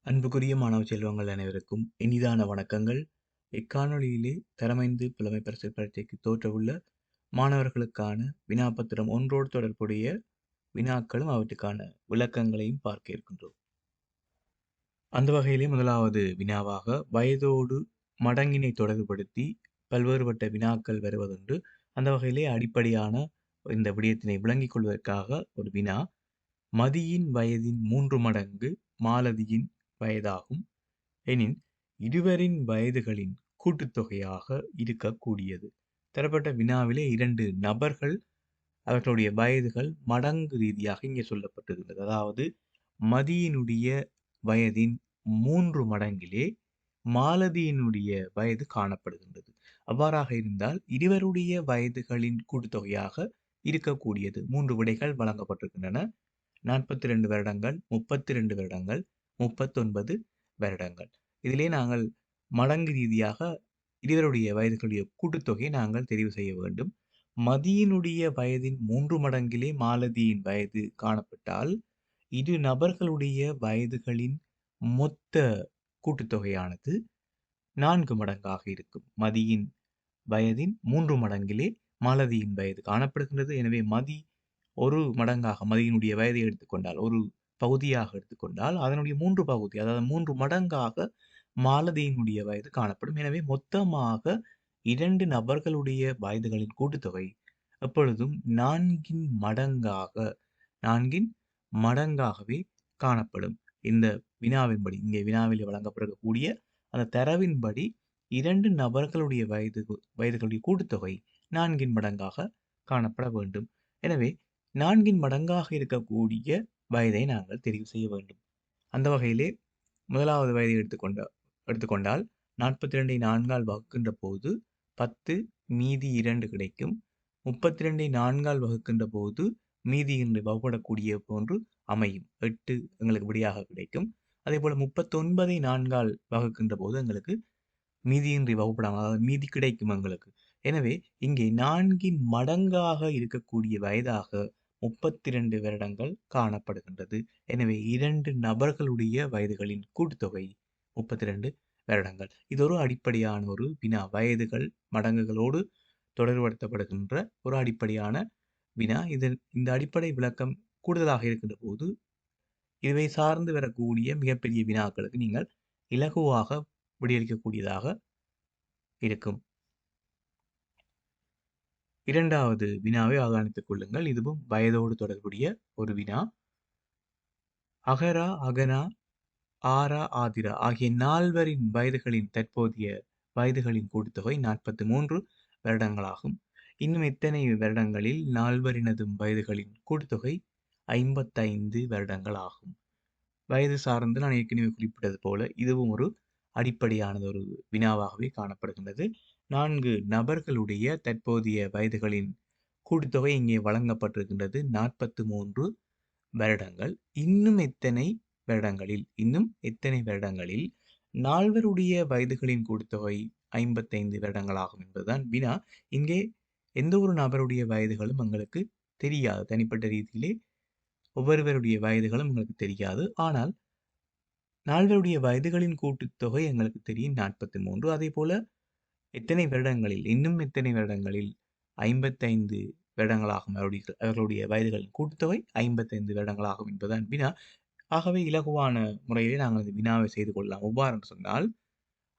அன்புக்குரிய மாணவ செல்வங்கள் அனைவருக்கும் இனிதான வணக்கங்கள். இக்காணொளியிலே தரமைந்து புலமை பரிசு பரீட்சைக்கு தோற்றவுள்ள மாணவர்களுக்கான வினாப்பத்திரம் ஒன்றோடு தொடர்புடைய வினாக்களும் அவற்றுக்கான விளக்கங்களையும் பார்க்க இருக்கின்றோம். அந்த வகையிலே முதலாவது வினாவாக வயதோடு மடங்கினை தொடர்புபடுத்தி பல்வேறுபட்ட வினாக்கள் வருவதுண்டு. அந்த வகையிலே அடிப்படையான இந்த விடயத்தினை விளங்கிக் கொள்வதற்காக ஒரு வினா, மதியின் வயதின் 3 மடங்கு மாலதியின் வயதாகும் எனின் இருவரின் வயதுகளின் கூட்டுத்தொகையாக இருக்கக்கூடியது. தரப்பட்ட வினாவிலே 2 நபர்கள் அவர்களுடைய வயதுகள் மடங்கு ரீதியாக இங்கே சொல்லப்பட்டிருக்கிறது. அதாவது மதியினுடைய வயதின் 3 மடங்கிலே மாலதியினுடைய வயது காணப்படுகின்றது. அவ்வாறாக இருந்தால் இருவருடைய வயதுகளின் கூட்டுத்தொகையாக இருக்கக்கூடியது. 3 விடைகள் வழங்கப்பட்டிருக்கின்றன. 42 வருடங்கள், 32 வருடங்கள், 39 வருடங்கள். இதிலே நாங்கள் மடங்கு ரீதியாக இருவருடைய வயதுகளுடைய கூட்டுத்தொகையை நாங்கள் தெரிவு செய்ய வேண்டும். மதியினுடைய வயதின் 3 மடங்கிலே மாலதியின் வயது காணப்பட்டால் இரு நபர்களுடைய வயதுகளின் மொத்த கூட்டுத்தொகையானது 4 மடங்காக இருக்கும். மதியின் வயதின் 3 மடங்கிலே மாலதியின் வயது காணப்படுகின்றது. எனவே மதி ஒரு மடங்காக மதியினுடைய வயதை எடுத்துக்கொண்டால், ஒரு பகுதியாக எடுத்துக்கொண்டால் அதனுடைய 3 பகுதி, அதாவது 3 மடங்காக மாலதியினுடைய வயது காணப்படும். எனவே மொத்தமாக 2 நபர்களுடைய வயதுகளின் கூட்டுத்தொகை எப்பொழுதும் 4 மடங்காகவே காணப்படும். இந்த வினாவின்படி, இங்கே வினாவில் வழங்கப்படக்கூடிய அந்த தரவின்படி 2 நபர்களுடைய வயதுகளுடைய கூட்டுத்தொகை 4 மடங்காக காணப்பட வேண்டும். எனவே 4 மடங்காக இருக்கக்கூடிய வயதை நாங்கள் தெரிவு செய்ய வேண்டும். அந்த வகையிலே முதலாவது வயதை எடுத்துக்கொண்டால் 42ஐ 4ஆல் வகுக்கின்ற போது 10 மீதி 2 கிடைக்கும். 32ஐ 4ஆல் வகுக்கின்ற போது மீதி 2 வகுப்படக்கூடிய போன்று அமையும். 8 எங்களுக்கு விடையாக கிடைக்கும். அதேபோல 39ஐ 4ஆல் வகுக்கின்ற போது எங்களுக்கு மீதியின்றி வகுப்படாமல், அதாவது மீதி கிடைக்கும் எங்களுக்கு. எனவே இங்கே 4 மடங்காக இருக்கக்கூடிய வயதாக 32 வருடங்கள் காணப்படுகின்றது. எனவே 2 நபர்களுடைய வயதுகளின் கூட்டுத்தொகை 32 வருடங்கள். இது ஒரு அடிப்படையான ஒரு வினா. வயதுகள் மடங்குகளோடு தொடர்படுத்தப்படுகின்ற ஒரு அடிப்படையான வினா. இந்த அடிப்படை விளக்கம் கூடுதலாக இருக்கின்ற போது இவை சார்ந்து வரக்கூடிய மிகப்பெரிய வினாக்களுக்கு நீங்கள் இலகுவாக விடையளிக்கக்கூடியதாக இருக்கும். இரண்டாவது வினாவை அவதானித்துக் கொள்ளுங்கள். இதுவும் வயதோடு தொடர்புடைய ஒரு வினா. அகரா, அகனா, ஆரா, ஆதிரா ஆகிய 4வரின் வயதுகளின் தற்போதைய வயதுகளின் கூட்டுத்தொகை 43 வருடங்களாகும். இன்னும் எத்தனை வருடங்களில் 4வரினதும் வயதுகளின் கூட்டுத்தொகை 55 வருடங்கள் ஆகும். வயது சார்ந்து நான் ஏற்கனவே குறிப்பிட்டது போல இதுவும் ஒரு அடிப்படையானது ஒரு வினாவாகவே காணப்படுகின்றது. 4 நபர்களுடைய தற்போதைய வயதுகளின் கூட்டுத்தொகை இங்கே வழங்கப்பட்டிருக்கின்றது 43 வருடங்கள். இன்னும் எத்தனை வருடங்களில் 4வருடைய வயதுகளின் கூட்டுத்தொகை 55 வருடங்கள் ஆகும் என்பதுதான் வினா. இங்கே எந்த ஒரு நபருடைய வயதுகளும் எங்களுக்கு தெரியாது. தனிப்பட்ட ரீதியிலே ஒவ்வொருவருடைய வயதுகளும் எங்களுக்கு தெரியாது. ஆனால் 4வருடைய வயதுகளின் கூட்டுத்தொகை எங்களுக்கு தெரியும் 43. அதே போல இன்னும் எத்தனை வருடங்களில் 55 வருடங்களாகும். அவர்களுடைய வயதுகளின் கூட்டுத்தொகை 55 வருடங்களாகும் என்பதுதான் வினா. ஆகவே இலகுவான முறையிலே நாங்கள் இந்த வினாவை செய்து கொள்ளலாம். எவ்வாறு என்று சொன்னால்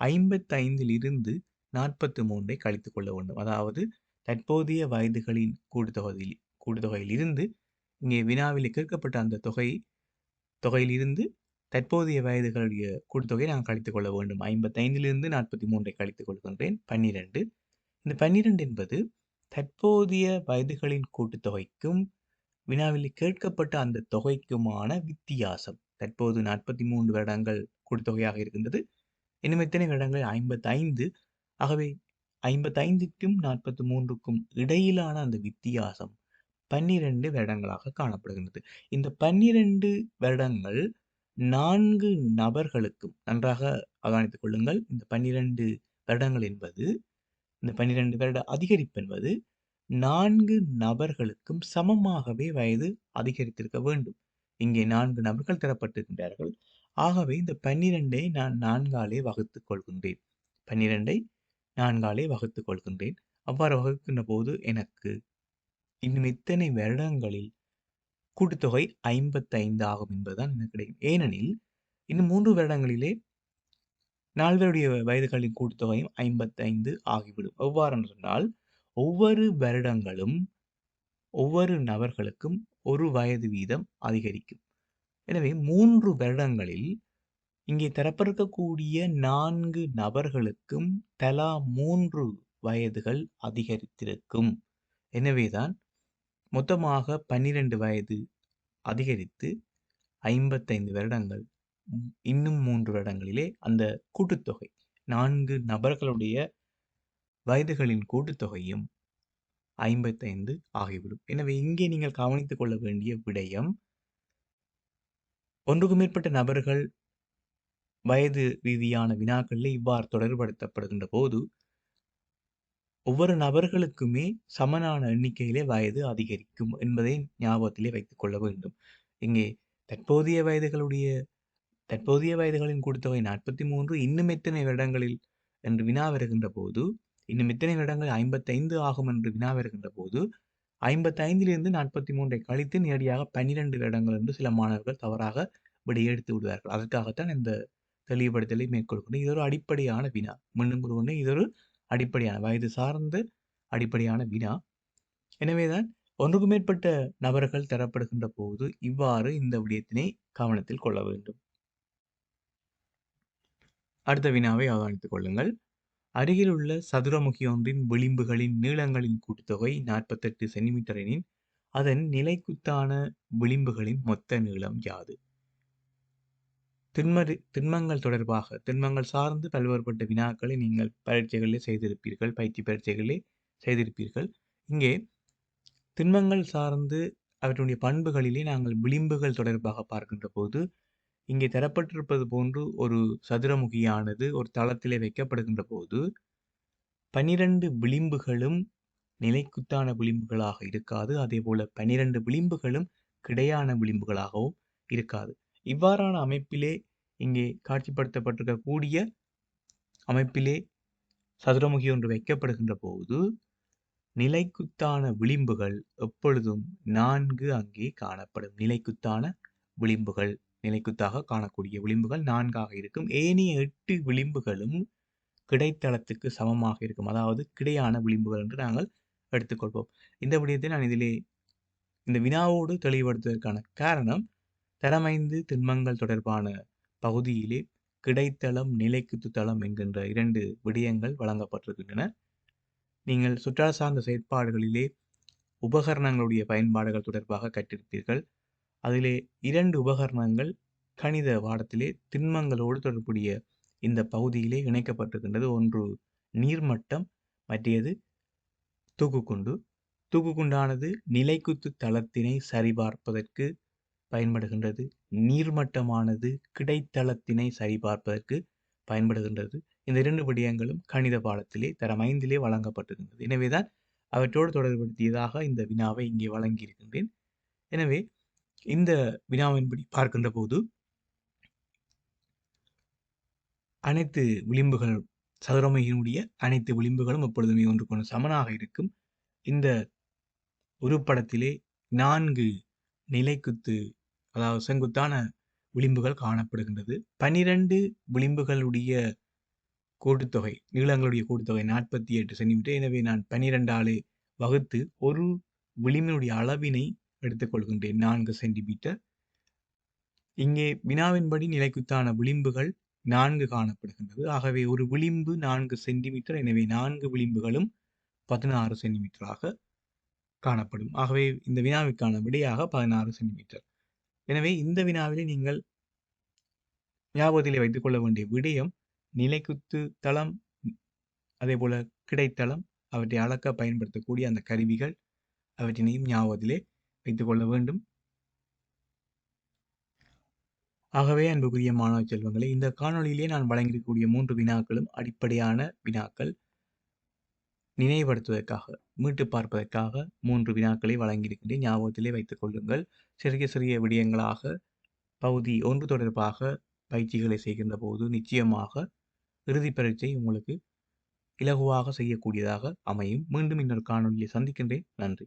55இல் இருந்து 43ஐ கழித்துக் கொள்ள வேண்டும். அதாவது தற்போதைய வயதுகளின் கூட்டுத்தொகையில் இருந்து இங்கே வினாவில் கேட்கப்பட்ட அந்த தொகையிலிருந்து தற்போதைய வயதுகளுடைய கூட்டுத்தொகையை நான் கழித்துக் கொள்ள வேண்டும். 55இலிருந்து 43ஐ கழித்துக் கொள்கின்றேன். 12. இந்த 12 என்பது தற்போதைய வயதுகளின் கூட்டுத்தொகைக்கும் வினாவில் கேட்கப்பட்ட அந்த தொகைக்குமான வித்தியாசம். தற்போது 43 வருடங்கள் கூட்டுத்தொகையாக இருக்கின்றது. இன்னும் எத்தனை வருடங்கள்? 55. ஆகவே 55க்கும் 43க்கும் இடையிலான அந்த வித்தியாசம் 12 வருடங்களாக காணப்படுகின்றது. இந்த 12 வருடங்கள் 4 நபர்களுக்கும், நன்றாக அவதானித்துக் கொள்ளுங்கள், இந்த 12 வருடங்கள் என்பது, இந்த 12 வருட அதிகரிப்பு என்பது 4 நபர்களுக்கும் சமமாகவே வயது அதிகரித்திருக்க வேண்டும். இங்கே 4 நபர்கள் தரப்பட்டிருக்கின்றார்கள். ஆகவே இந்த 12ஐ நான் 4ஆலே வகுத்துக் கொள்கின்றேன். 12ஐ 4ஆலே வகுத்துக் கொள்கின்றேன். அவ்வாறு வகுக்கின்ற போது எனக்கு இன்னும் எத்தனை வருடங்களில் கூட்டுத்தொகை 55 ஆகும் என்பதுதான் எனக்கு கிடைக்கும். ஏனெனில் இன்னும் 3 வருடங்களிலே நால்வருடைய வயதுகளின் கூட்டுத்தொகையும் 55 ஆகிவிடும். எவ்வாறு என்று சொன்னால், ஒவ்வொரு வருடங்களும் ஒவ்வொரு நபர்களுக்கும் 1 வயது வீதம் அதிகரிக்கும். எனவே 3 வருடங்களில் இங்கே தரப்பட்டிருக்கக்கூடிய 4 நபர்களுக்கும் தலா 3 வயதுகள் அதிகரித்திருக்கும். எனவேதான் மொத்தமாக 12 வயது அதிகரித்து 55 வருடங்கள். இன்னும் 3 வருடங்களிலே அந்த கூட்டுத்தொகை 4 நபர்களுடைய வயதுகளின் கூட்டுத்தொகையும் 55 ஆகிவிடும். எனவே இங்கே நீங்கள் கவனித்துக் கொள்ள வேண்டிய விடயம், ஒன்றுக்கு மேற்பட்ட நபர்கள் வயது ரீதியான வினாக்களில் இவ்வாறு தொடர்படுத்தப்படுகின்ற போது ஒவ்வொரு நபர்களுக்குமே சமனான எண்ணிக்கையிலே வயது அதிகரிக்கும் என்பதை ஞாபகத்திலே வைத்துக் கொள்ள வேண்டும். இங்கே தற்போதைய வயதுகளின் கூட்டுத்தொகை 43, இன்னும் எத்தனை வருடங்களில் என்று வினா வருகின்ற போது, இன்னும் எத்தனை வருடங்கள் 55 ஆகும் என்று வினா வருகின்ற போது 55லிருந்து 43ஐ கழித்து நேரடியாக 12 வருடங்கள் என்று சில மாணவர்கள் தவறாக விடையெடுத்து விடுவார்கள். அதற்காகத்தான் இந்த தெளிவுபடுத்தலை மேற்கொள்கிறேன். இது ஒரு அடிப்படையான வினா. மீண்டும் கூறுகின்றேன், இது ஒரு அடிப்படையான வயது சார்ந்த அடிப்படையான வினா. எனவேதான் ஒன்றுக்கு மேற்பட்ட நபர்கள் தரப்படுகின்ற போது இவ்வாறு இந்த விடயத்தினை கவனத்தில் கொள்ள வேண்டும். அடுத்த வினாவை அவதானித்துக் கொள்ளுங்கள். அருகில் உள்ள சதுரமுகி ஒன்றின் விளிம்புகளின் நீளங்களின் கூட்டுத்தொகை 48 சென்டிமீட்டர் எனின் அதன் நிலைக்குத்தான விளிம்புகளின் மொத்த நீளம் யாது? திண்மங்கள் சார்ந்து பல்வேறுபட்ட வினாக்களை நீங்கள் பரீட்சைகளிலே செய்திருப்பீர்கள், பயிற்சி பரீட்சைகளிலே செய்திருப்பீர்கள். இங்கே திண்மங்கள் சார்ந்து அவற்றுடைய பண்புகளிலே நாங்கள் விளிம்புகள் தொடர்பாக பார்க்கின்ற போது இங்கே தரப்பட்டிருப்பது போன்று ஒரு சதுரமுகியானது ஒரு தளத்திலே வைக்கப்படுகின்ற போது 12 விளிம்புகளும் நிலைக்குத்தான விளிம்புகளாக இருக்காது. அதே போல 12 விளிம்புகளும் கிடையான விளிம்புகளாகவும் இருக்காது. இவ்வாறான அமைப்பிலே இங்கே காட்சிப்படுத்தப்பட்டிருக்கக்கூடிய அமைப்பிலே சதுரமுகி ஒன்று வைக்கப்படுகின்ற போது நிலைக்குத்தான விளிம்புகள் எப்பொழுதும் 4 அங்கே காணப்படும். நிலைக்குத்தாக காணக்கூடிய விளிம்புகள் 4ஆக இருக்கும். ஏனைய 8 விளிம்புகளும் கிடைத்தளத்துக்கு சமமாக இருக்கும். அதாவது கிடையான விளிம்புகள் என்று நாங்கள் எடுத்துக்கொள்வோம். இந்த விடயத்தை நான் இந்த வினாவோடு தெளிவுபடுத்துவதற்கான காரணம், தரம் 5 திண்மங்கள் தொடர்பான பகுதியிலே கிடைத்தளம், நிலைக்குத்து தளம் என்கின்ற 2 விடயங்கள் வழங்கப்பட்டிருக்கின்றன. நீங்கள் சுற்றால சார்ந்த செயற்பாடுகளிலே உபகரணங்களுடைய பயன்பாடுகள் தொடர்பாக கற்றிருப்பீர்கள். அதிலே 2 உபகரணங்கள் கணித பாடத்திலே திண்மங்களோடு தொடர்புடைய இந்த பகுதியிலே இணைக்கப்பட்டிருக்கின்றது. ஒன்று நீர்மட்டம், மற்றது தூக்குக்குண்டு. தூக்குக்குண்டானது நிலைக்குத்து தளத்தினை சரிபார்ப்பதற்கு பயன்படுகின்றது. நீர்மட்டமானது கிடைத்தளத்தினை சரிபார்ப்பதற்கு பயன்படுகின்றது. இந்த 2 விடயங்களும் கணித பாடத்திலே தரம் 5 வழங்கப்பட்டிருக்கின்றது. எனவேதான் அவற்றோடு தொடர்புபடுத்தியதாக இந்த வினாவை இங்கே வழங்கியிருக்கின்றேன். எனவே இந்த வினாவின்படி பார்க்கின்ற போது அனைத்து விளிம்புகள் சதுரமுகியினுடைய அனைத்து விளிம்புகளும் எப்பொழுதுமே ஒன்றுக்கொன்று சமனாக இருக்கும். இந்த உருப்படத்திலே 4 நிலைக்குத்து, அதாவது செங்குத்தான விளிம்புகள் காணப்படுகின்றது. 12 விளிம்புகளுடைய கூட்டுத்தொகை, நீளங்களுடைய கூட்டுத்தொகை 48 சென்டிமீட்டர். எனவே நான் 12ஆலே வகுத்து ஒரு விளிம்பினுடைய அளவினை எடுத்துக்கொள்கின்றேன், 4 சென்டிமீட்டர். இங்கே வினாவின்படி நிலைக்குத்தான விளிம்புகள் 4 காணப்படுகின்றது. ஆகவே ஒரு விளிம்பு 4 சென்டிமீட்டர். எனவே 4 விளிம்புகளும் 16 சென்டிமீட்டராக காணப்படும். ஆகவே இந்த வினாவிற்கான விடையாக 16 சென்டிமீட்டர். எனவே இந்த வினாவிலே நீங்கள் ஞாபகத்திலே வைத்துக் கொள்ள வேண்டிய விடயம், நிலைக்குத்து தளம், அதே போல கிடைத்தளம், அவற்றை அளக்க பயன்படுத்தக்கூடிய அந்த கருவிகள், அவற்றினையும் ஞாபகத்திலே வைத்துக் கொள்ள வேண்டும். ஆகவே அன்புக்குரிய மாணவ செல்வங்களே, இந்த காணொளியிலே நான் வழங்கியிருக்கக்கூடிய 3 வினாக்களும் அடிப்படையான வினாக்கள். நினைவுபடுத்துவதற்காக, மீட்டு பார்ப்பதற்காக 3 வினாக்களை வழங்கியிருக்கின்றேன். ஞாபகத்திலே வைத்துக் கொள்ளுங்கள். சிறிய சிறிய விடயங்களாக பகுதி 1 தொடர்பாக பயிற்சிகளை செய்கின்ற போது நிச்சயமாக இறுதி பரீட்சை உங்களுக்கு இலகுவாக செய்யக்கூடியதாக அமையும். மீண்டும் இன்னொரு காணொளியை சந்திக்கின்றேன். நன்றி.